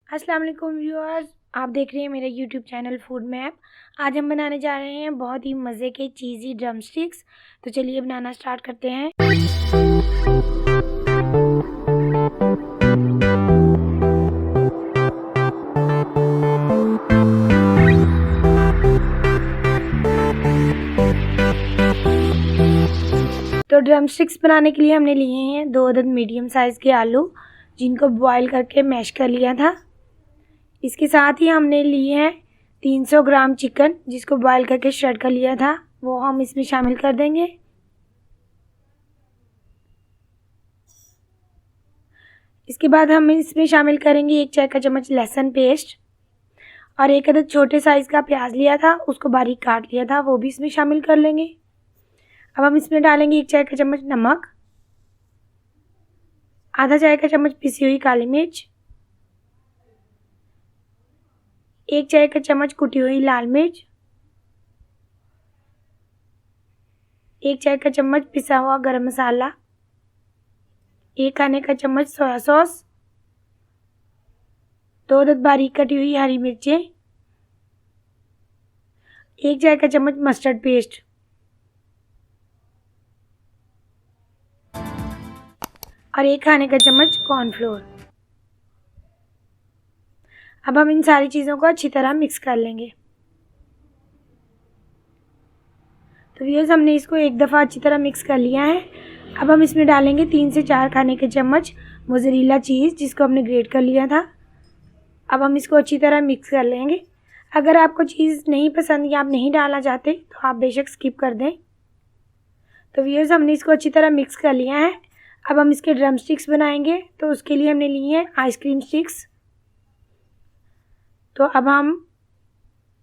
अस्सलाम वालेकुम व्यूअर्स, आप देख रहे हैं मेरा यूट्यूब चैनल फूड मैप। आज हम बनाने जा रहे हैं बहुत ही मज़े के चीज़ी ड्रम स्टिक्स। तो चलिए बनाना स्टार्ट करते हैं। तो ड्रम स्टिक्स बनाने के लिए हमने लिए हैं 2 अदद मीडियम साइज़ के आलू, जिनको बॉईल करके मैश कर लिया था। इसके साथ ही हमने लिए हैं 300 ग्राम चिकन, जिसको बॉईल करके श्रेड कर लिया था, वो हम इसमें शामिल कर देंगे। इसके बाद हम इसमें शामिल करेंगे 1 चाय का चम्मच लहसुन पेस्ट और 1 अदद छोटे साइज़ का प्याज लिया था, उसको बारीक काट लिया था, वो भी इसमें शामिल कर लेंगे। अब हम इसमें डालेंगे 1 चाय का चम्मच नमक, आधा चाय का चम्मच पिसी हुई काली मिर्च, 1 चाय का चम्मच कुटी हुई लाल मिर्च, 1 चाय का चम्मच पिसा हुआ गरम मसाला, 1 खाने का चम्मच सोया सॉस, 2 अदद बारीक कटी हुई हरी मिर्चें, 1 चाय का चम्मच मस्टर्ड पेस्ट और 1 खाने का चम्मच कॉर्नफ्लोर। अब हम इन सारी चीज़ों को अच्छी तरह मिक्स कर लेंगे। तो व्यूअर्स, हमने इसको एक दफ़ा अच्छी तरह मिक्स कर लिया है। अब हम इसमें डालेंगे 3 से 4 खाने के चम्मच मोज़रेला चीज़, जिसको हमने ग्रेट कर लिया था। अब हम इसको अच्छी तरह मिक्स कर लेंगे। अगर आपको चीज़ नहीं पसंद या आप नहीं डालना चाहते तो आप बेशक स्किप कर दें। तो व्यूअर्स, हमने इसको अच्छी तरह मिक्स कर लिया है। अब हम इसके ड्रम स्टिक्स बनाएंगे, तो उसके लिए हमने लिए हैं आइसक्रीम स्टिक्स। तो अब हम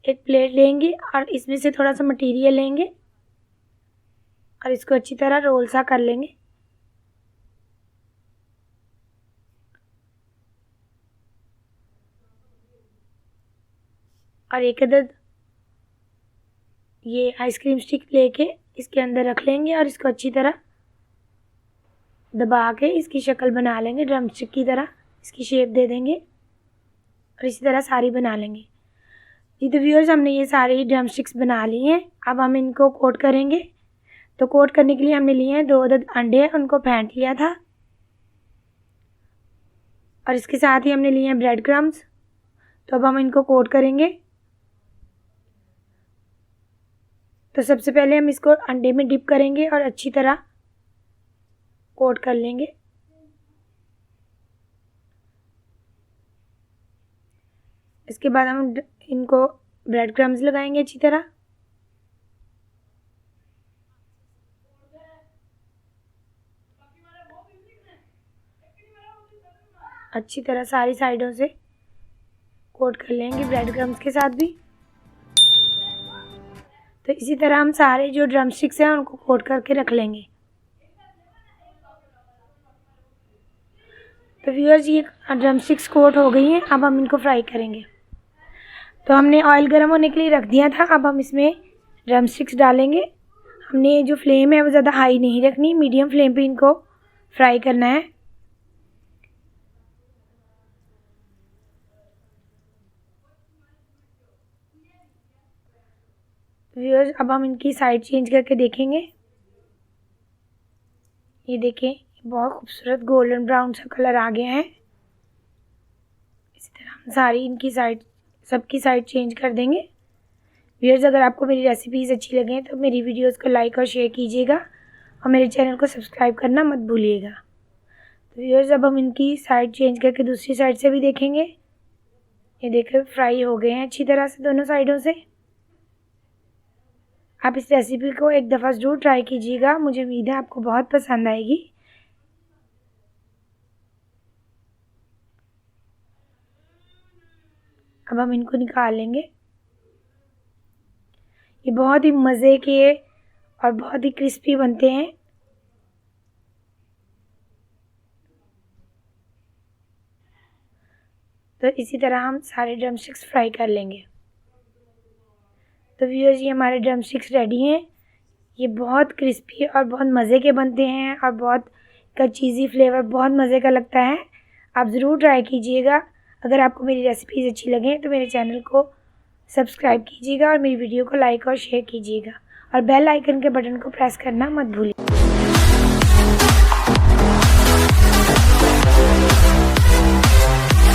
एक प्लेट लेंगे और इसमें से थोड़ा सा मटेरियल लेंगे और इसको अच्छी तरह रोल सा कर लेंगे। और 1 अदद ये आइसक्रीम स्टिक लेके इसके अंदर रख लेंगे और इसको अच्छी तरह दबा के इसकी शक्ल बना लेंगे, ड्रम स्टिक की तरह इसकी शेप दे देंगे और इसी तरह सारी बना लेंगे। जी तो व्यूअर्स, हमने ये सारे ड्रम स्टिक्स बना लिए हैं। अब हम इनको कोट करेंगे। तो कोट करने के लिए हमने लिए हैं 2 अदद अंडे, उनको फेंट लिया था और इसके साथ ही हमने लिए हैं ब्रेड क्रम्स। तो अब हम इनको कोट करेंगे। तो सबसे पहले हम इसको अंडे में डिप करेंगे और अच्छी तरह कोट कर लेंगे। इसके बाद हम इनको ब्रेड क्रम्स लगाएंगे अच्छी तरह। अच्छी तरह सारी साइडों से कोट कर लेंगे ब्रेड क्रम्स के साथ भी। तो इसी तरह हम सारे जो ड्रम स्टिक्स हैं उनको कोट करके रख लेंगे। तो व्यूअर्स, ये ड्रम स्टिक्स कोट हो गई हैं। अब हम इनको फ्राई करेंगे। तो हमने ऑयल गर्म होने के लिए रख दिया था। अब हम इसमें ड्रम स्टिक्स डालेंगे। हमने जो फ्लेम है वो ज़्यादा हाई नहीं रखनी, मीडियम फ्लेम पे इनको फ्राई करना है। व्यूअर्स, अब हम इनकी साइड चेंज करके देखेंगे। ये देखें, बहुत खूबसूरत गोल्डन ब्राउन सा कलर आ गया है। इसी तरह हम सारी इनकी साइड सबकी साइड चेंज कर देंगे। व्यूअर्स, अगर आपको मेरी रेसिपीज़ अच्छी लगें तो मेरी वीडियोस को लाइक और शेयर कीजिएगा और मेरे चैनल को सब्सक्राइब करना मत भूलिएगा। तो व्यूअर्स, अब हम इनकी साइड चेंज करके दूसरी साइड से भी देखेंगे। ये देखें, फ्राई हो गए हैं अच्छी तरह से दोनों साइडों से। आप इस रेसिपी को एक दफ़ा ज़रूर ट्राई कीजिएगा, मुझे उम्मीद है आपको बहुत पसंद आएगी। अब हम इनको निकाल लेंगे। ये बहुत ही मज़े के और बहुत ही क्रिस्पी बनते हैं। तो इसी तरह हम सारे ड्रम स्टिक्स फ्राई कर लेंगे। तो व्यूअर्स, ये हमारे ड्रम स्टिक्स रेडी हैं। ये बहुत क्रिस्पी और बहुत मज़े के बनते हैं और बहुत का चीज़ी फ्लेवर बहुत मज़े का लगता है। आप ज़रूर ट्राई कीजिएगा। अगर आपको मेरी रेसिपीज़ अच्छी लगें तो मेरे चैनल को सब्सक्राइब कीजिएगा और मेरी वीडियो को लाइक और शेयर कीजिएगा और बेल आइकन के बटन को प्रेस करना मत भूलिए।